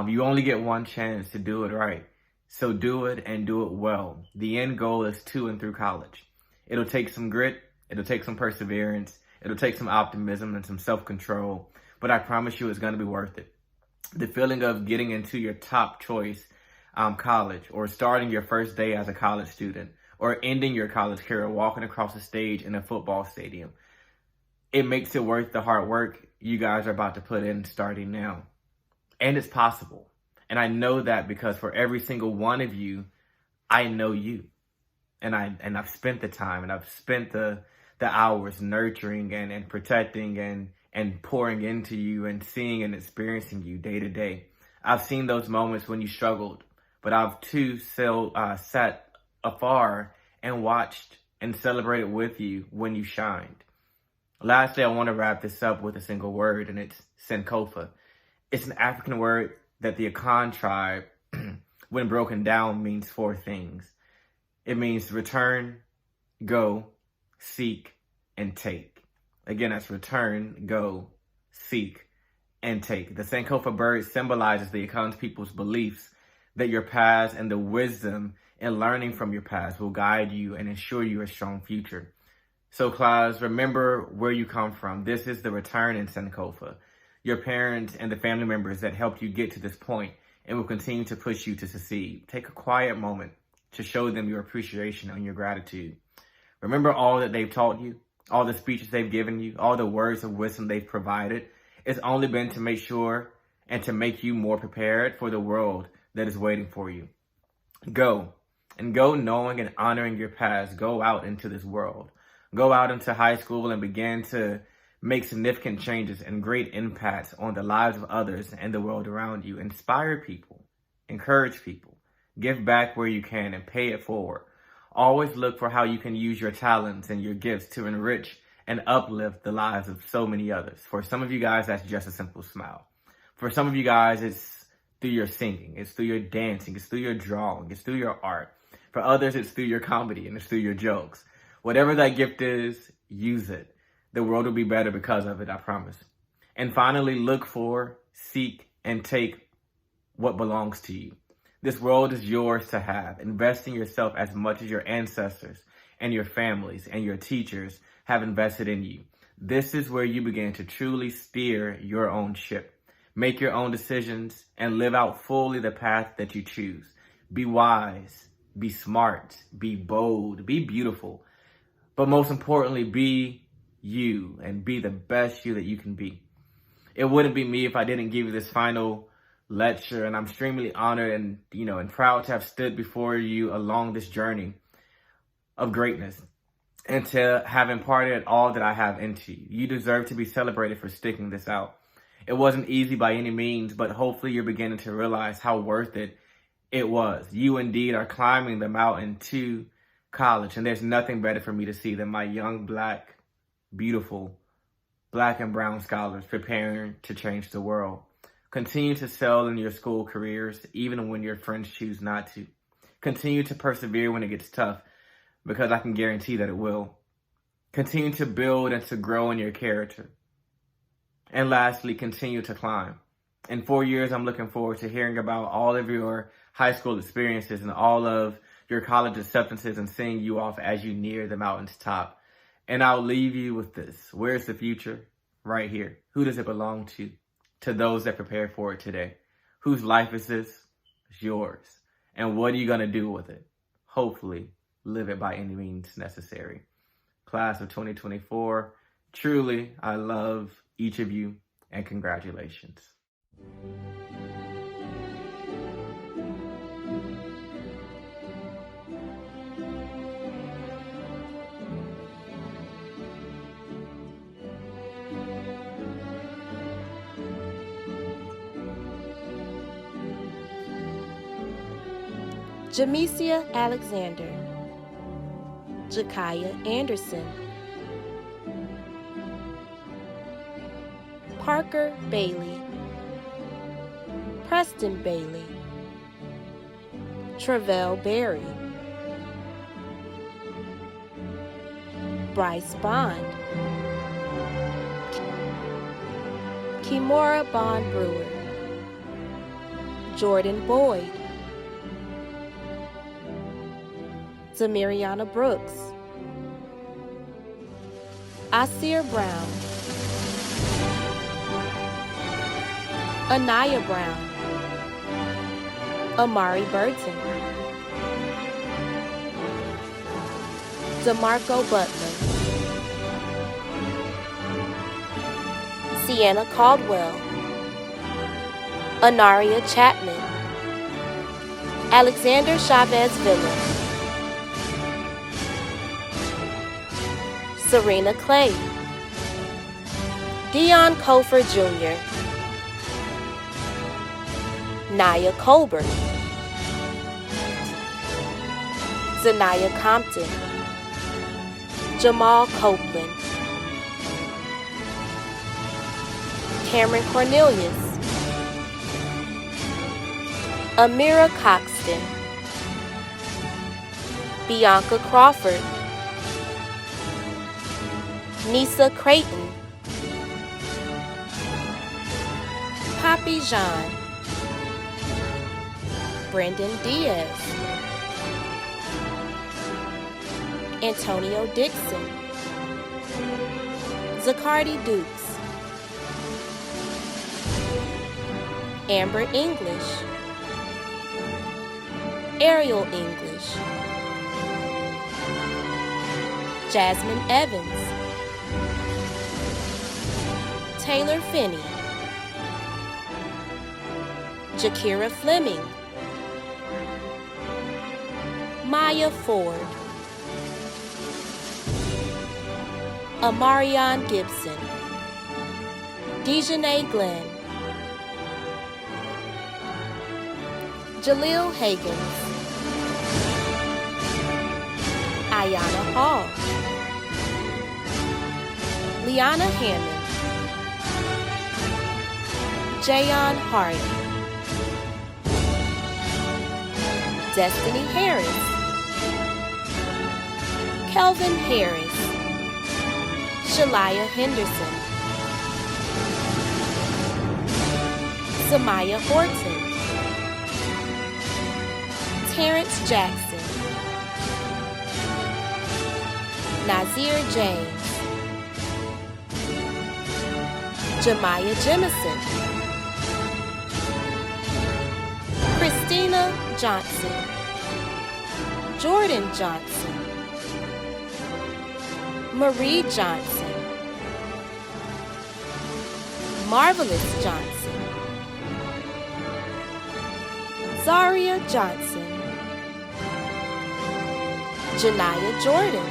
You only get one chance to do it right. So do it and do it well. The end goal is to and through college. It'll take some grit. It'll take some perseverance. It'll take some optimism and some self-control. But I promise you it's going to be worth it. The feeling of getting into your top choice college, or starting your first day as a college student, or ending your college career walking across the stage in a football stadium. It makes it worth the hard work you guys are about to put in starting now. And it's possible. And I know that because for every single one of you, I know you. And I've spent the time and I've spent the hours nurturing and protecting and pouring into you and seeing and experiencing you day to day. I've seen those moments when you struggled, but I've too sat afar and watched and celebrated with you when you shined. Lastly, I want to wrap this up with a single word, and it's Sankofa. It's an African word that the Akan tribe, when broken down, means four things. It means return, go, seek, and take. Again, that's return, go, seek, and take. The Sankofa bird symbolizes the Akan people's beliefs that your past and the wisdom and learning from your past will guide you and ensure you a strong future. So, class, remember where you come from. This is the return in Sankofa. Your parents and the family members that helped you get to this point and will continue to push you to succeed. Take a quiet moment to show them your appreciation and your gratitude. Remember all that they've taught you, all the speeches they've given you, all the words of wisdom they've provided. It's only been to make sure and to make you more prepared for the world that is waiting for you. Go, and go knowing and honoring your past. Go out into this world. Go out into high school and begin to make significant changes and great impacts on the lives of others and the world around you. Inspire people, encourage people, give back where you can, and pay it forward. Always look for how you can use your talents and your gifts to enrich and uplift the lives of so many others. For some of you guys, that's just a simple smile. For some of you guys, it's through your singing, it's through your dancing, it's through your drawing, it's through your art. For others, it's through your comedy and it's through your jokes. Whatever that gift is, use it. The world will be better because of it, I promise. And finally, look for, seek, and take what belongs to you. This world is yours to have. Invest in yourself as much as your ancestors and your families and your teachers have invested in you. This is where you begin to truly steer your own ship. Make your own decisions and live out fully the path that you choose. Be wise, be smart, be bold, be beautiful. But most importantly, be you and be the best you that you can be. It wouldn't be me if I didn't give you this final lecture, and I'm extremely honored and, and proud to have stood before you along this journey of greatness and to have imparted all that I have into you. You deserve to be celebrated for sticking this out. It wasn't easy by any means, but hopefully you're beginning to realize how worth it was. You indeed are climbing the mountain to college, and there's nothing better for me to see than my young, Black, beautiful, Black and brown scholars preparing to change the world. Continue to excel in your school careers, even when your friends choose not to. Continue to persevere when it gets tough, because I can guarantee that it will. Continue to build and to grow in your character. And lastly, continue to climb. In 4 years, I'm looking forward to hearing about all of your high school experiences and all of your college acceptances and seeing you off as you near the mountain's top. And I'll leave you with this. Where's the future? Right here. Who does it belong to? To those that prepare for it today. Whose life is this? It's yours. And what are you going to do with it? Hopefully, live it by any means necessary. Class of 2024, truly, I love each of you, and congratulations. Jamesia Alexander, Jakaya Anderson, Parker Bailey, Preston Bailey, Travell Berry, Bryce Bond, Kimora Bond Brewer, Jordan Boyd, Zamiriana Brooks, Asir Brown, Anaya Brown, Amari Burton, DeMarco Butler, Sienna Caldwell, Anaria Chapman, Alexander Chavez Villa, Serena Clay, Dion Cofer Jr., Naya Colbert, Zanaya Compton, Jamal Copeland, Cameron Cornelius, Amira Coxton, Bianca Crawford, Nisa Creighton, Poppy Jean, Brendan Diaz, Antonio Dixon, Zacardi Dukes, Amber English, Ariel English, Jasmine Evans, Taylor Finney, Jakira Fleming, Maya Ford, Amarion Gibson, Dejanay Glenn, Jaleel Higgins, Ayana Hall, Liana Hammond, Jayon Hardy, Destiny Harris, Kelvin Harris, Shalaya Henderson, Samaya Horton, Terrence Jackson, Nazir James, Jemiah Jemison, Christina Johnson, Jordan Johnson, Marie Johnson, Marvelous Johnson, Zaria Johnson, Janiyah Jordan,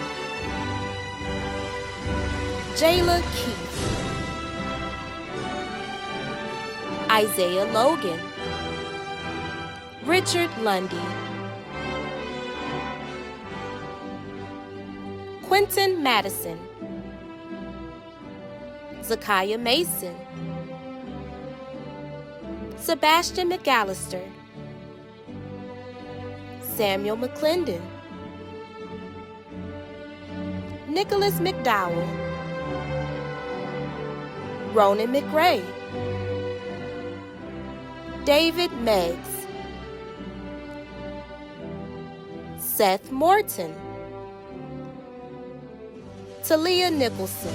Jayla Keith, Isaiah Logan, Richard Lundy, Quentin Madison, Zakiah Mason, Sebastian McAllister, Samuel McClendon, Nicholas McDowell, Ronan McRae, David Meggs, Seth Morton, Talia Nicholson,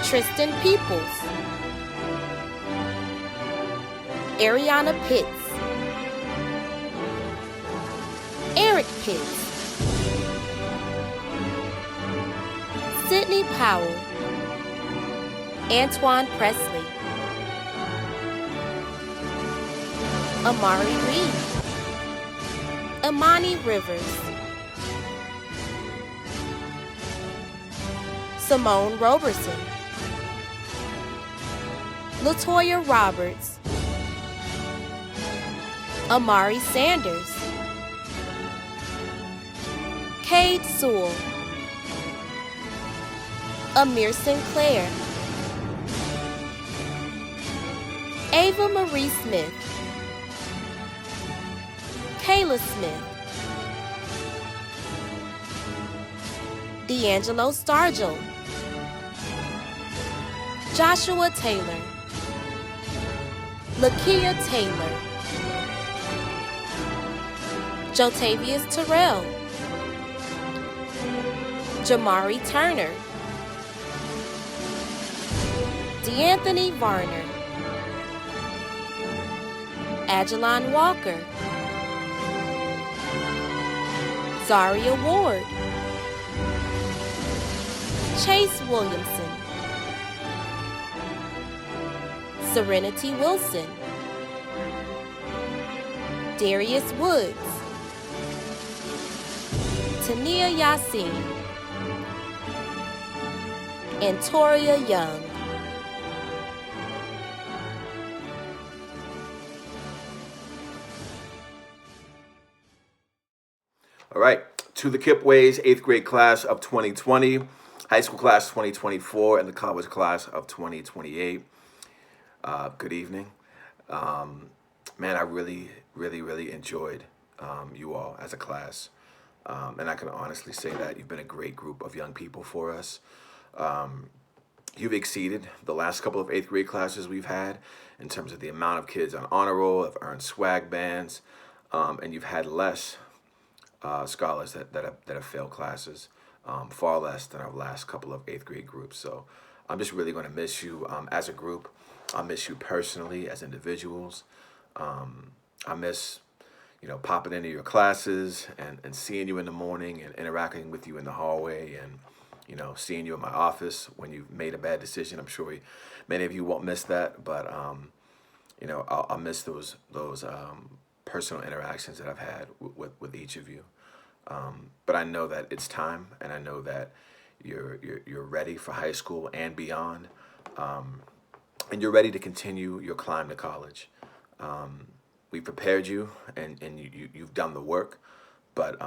Tristan Peoples, Ariana Pitts, Eric Pitts, Sydney Powell, Antoine Presley, Amari Reed, Amani Rivers, Simone Roberson, Latoya Roberts, Amari Sanders, Cade Sewell, Amir Sinclair, Ava Marie Smith, Kayla Smith, D'Angelo Stargell, Joshua Taylor, Lakia Taylor, Jotavius Terrell, Jamari Turner, D'Anthony Varner, Agelon Walker, Zaria Ward, Chase Williamson, Serenity Wilson, Darius Woods, Tania Yasin, and Toria Young. All right, to the KIPP Ways 8th grade class of 2020, high school class 2024, and the college class of 2028. Good evening. Man, I really enjoyed you all as a class. And I can honestly say that you've been a great group of young people for us. You've exceeded the last couple of 8th grade classes we've had in terms of the amount of kids on honor roll, have earned swag bands, and you've had less scholars that have failed classes, far less than our last couple of 8th grade groups. So I'm just really going to miss you as a group. I'll miss you personally as individuals. I miss, popping into your classes and seeing you in the morning and interacting with you in the hallway and, seeing you in my office when you've made a bad decision. I'm sure many of you won't miss that, but, I'll miss those personal interactions that I've had with each of you. But I know that it's time, and I know that you're ready for high school and beyond, and you're ready to continue your climb to college. We prepared you, and you've done the work, but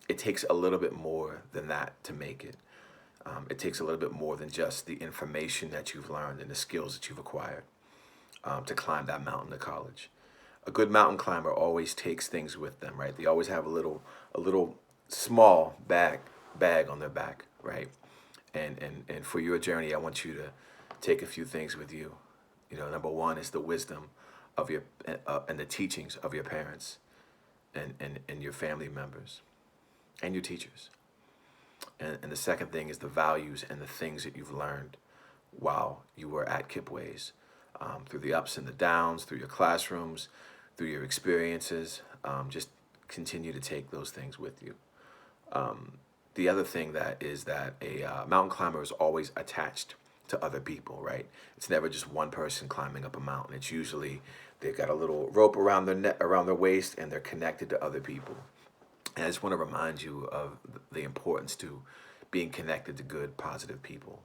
it takes a little bit more than that to make it. It takes a little bit more than just the information that you've learned and the skills that you've acquired to climb that mountain to college. A good mountain climber always takes things with them, right? They always have a little small bag on their back, right? And for your journey, I want you to take a few things with you. Number one is the wisdom of your and the teachings of your parents and your family members and your teachers. And the second thing is the values and the things that you've learned while you were at KIPP Ways, through the ups and the downs, through your classrooms, through your experiences. Just continue to take those things with you. The other thing that is that a mountain climber is always attached to other people, right? It's never just one person climbing up a mountain. It's usually they've got a little rope around their neck, around their waist, and they're connected to other people. And I just want to remind you of the importance to being connected to good, positive people,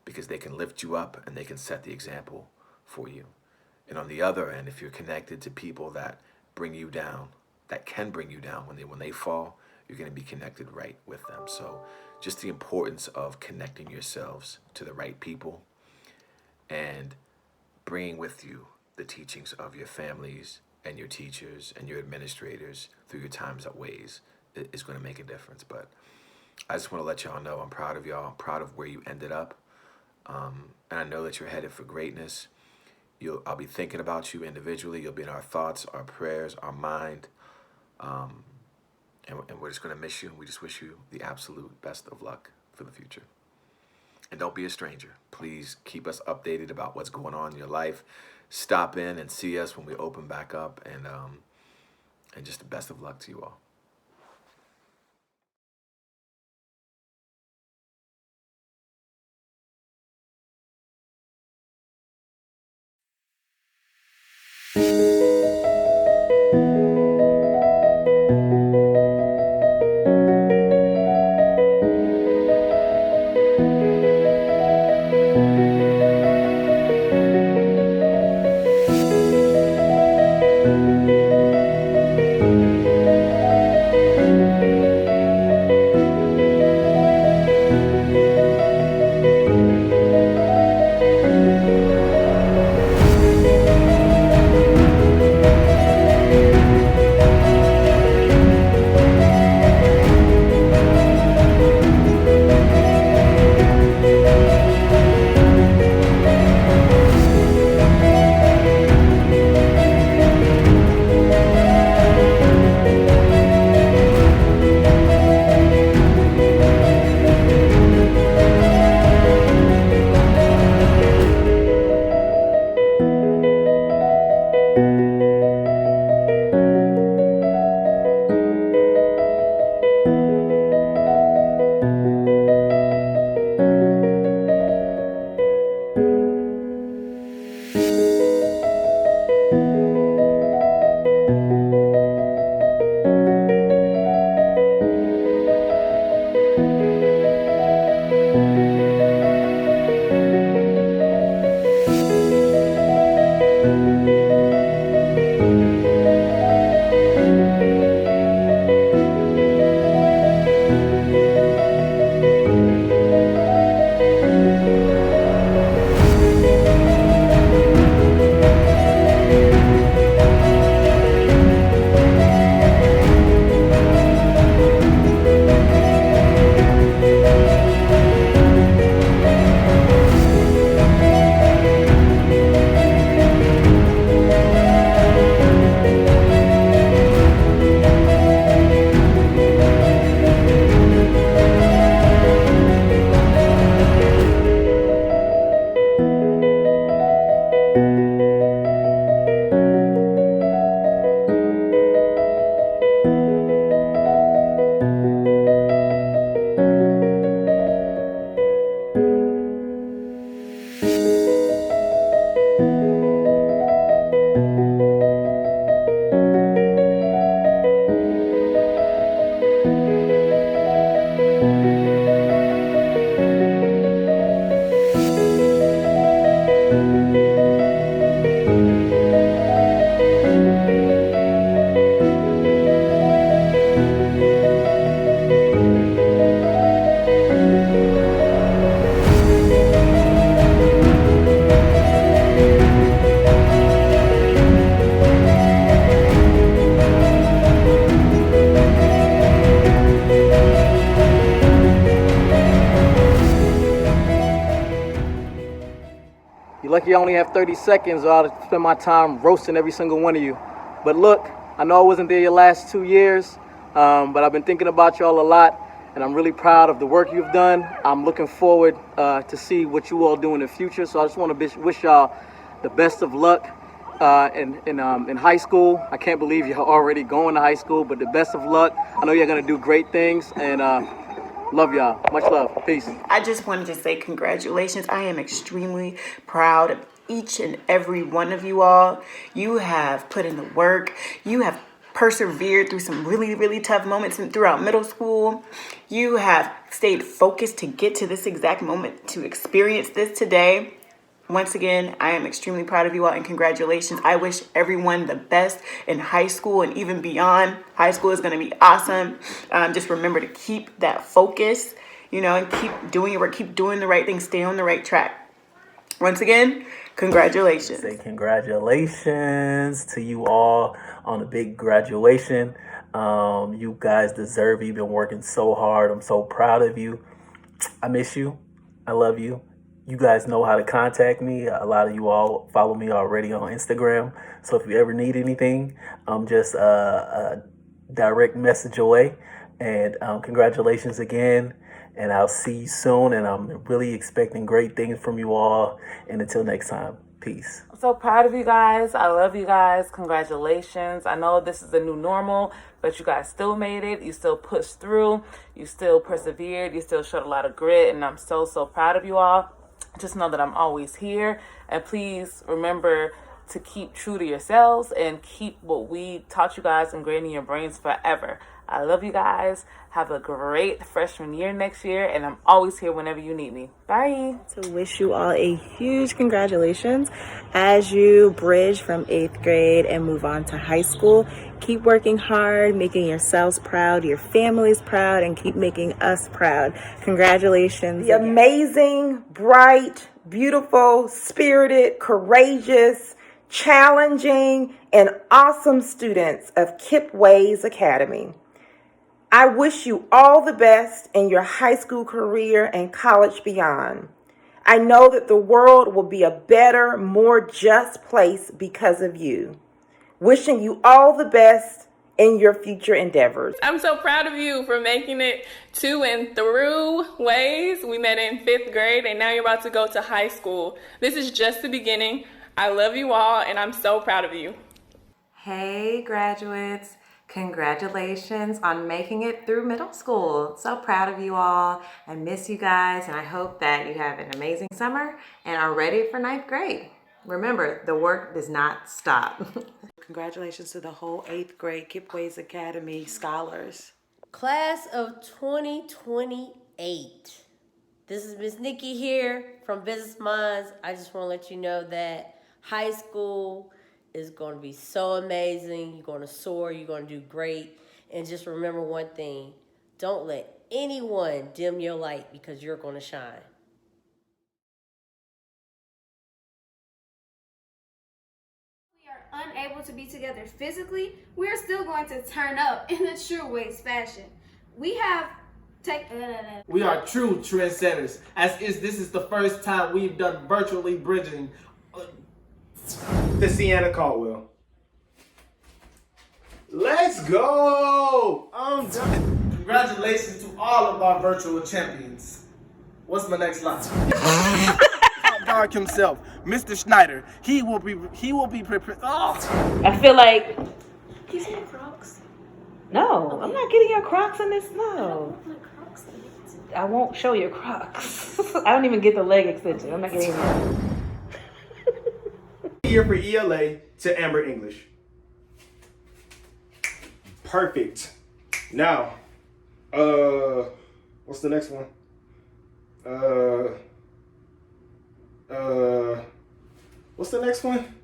because they can lift you up and they can set the example for you. And on the other end, if you're connected to people that bring you down, that can bring you down when they fall, you're going to be connected right with them. So just the importance of connecting yourselves to the right people and bringing with you the teachings of your families and your teachers and your administrators through your times at Ways is going to make a difference. But I just want to let y'all know I'm proud of y'all. I'm proud of where you ended up. And I know that you're headed for greatness. I'll be thinking about you individually. You'll be in our thoughts, our prayers, our mind. And we're just going to miss you. And we just wish you the absolute best of luck for the future. And don't be a stranger. Please keep us updated about what's going on in your life. Stop in and see us when we open back up. And just the best of luck to you all. Lucky I only have 30 seconds, or I'll spend my time roasting every single one of you. But look, I know I wasn't there your last 2 years, but I've been thinking about y'all a lot, and I'm really proud of the work you've done. I'm looking forward to see what you all do in the future. So I just want to wish y'all the best of luck in high school. I can't believe you're already going to high school, but the best of luck. I know you're going to do great things, and Love y'all. Much love. Peace. I just wanted to say congratulations. I am extremely proud of each and every one of you all. You have put in the work. You have persevered through some really, really tough moments throughout middle school. You have stayed focused to get to this exact moment, to experience this today. Once again, I am extremely proud of you all and congratulations. I wish everyone the best in high school and even beyond. High school is going to be awesome. Just remember to keep that focus, and keep doing your work, keep doing the right thing, stay on the right track. Once again, congratulations. Say congratulations to you all on a big graduation. You guys deserve it. You've been working so hard. I'm so proud of you. I miss you. I love you. You guys know how to contact me. A lot of you all follow me already on Instagram. So if you ever need anything, I'm just a direct message away. And congratulations again. And I'll see you soon. And I'm really expecting great things from you all. And until next time, peace. I'm so proud of you guys. I love you guys. Congratulations. I know this is the new normal, but you guys still made it. You still pushed through. You still persevered. You still showed a lot of grit. And I'm so, so proud of you all. Just know that I'm always here. And please remember to keep true to yourselves and keep what we taught you guys ingrained in your brains forever. I love you guys. Have a great freshman year next year. And I'm always here whenever you need me. Bye. To wish you all a huge congratulations as you bridge from 8th grade and move on to high school. Keep working hard, making yourselves proud, your families proud, and keep making us proud. Congratulations. The amazing, bright, beautiful, spirited, courageous, challenging, and awesome students of KIPP WAYS Academy. I wish you all the best in your high school career and college beyond. I know that the world will be a better, more just place because of you. Wishing you all the best in your future endeavors. I'm so proud of you for making it to and through Ways. We met in 5th grade and now you're about to go to high school. This is just the beginning. I love you all and I'm so proud of you. Hey graduates, congratulations on making it through middle school. So proud of you all. I miss you guys and I hope that you have an amazing summer and are ready for 9th grade. Remember, the work does not stop. Congratulations to the whole 8th grade KIPP WAYS Academy scholars. Class of 2028. This is Miss Nikki here from Business Minds. I just want to let you know that high school is going to be so amazing. You're going to soar. You're going to do great. And just remember one thing. Don't let anyone dim your light because you're going to shine. Unable to be together physically, we're still going to turn up in the true Ways fashion. We are true trendsetters, this is the first time we've done virtually bridging. The Sienna Caldwell. Let's go! I'm done. Congratulations to all of our virtual champions. What's my next line? Dark himself, Mr. Schneider. He will be prepared. Oh. I feel like, Kiss my Crocs. no, I'm not getting your Crocs in this, no. I won't show your Crocs. I don't even get the leg extension. I'm not getting it. Year for ELA to Amber English. Perfect. Now, what's the next one? What's the next one?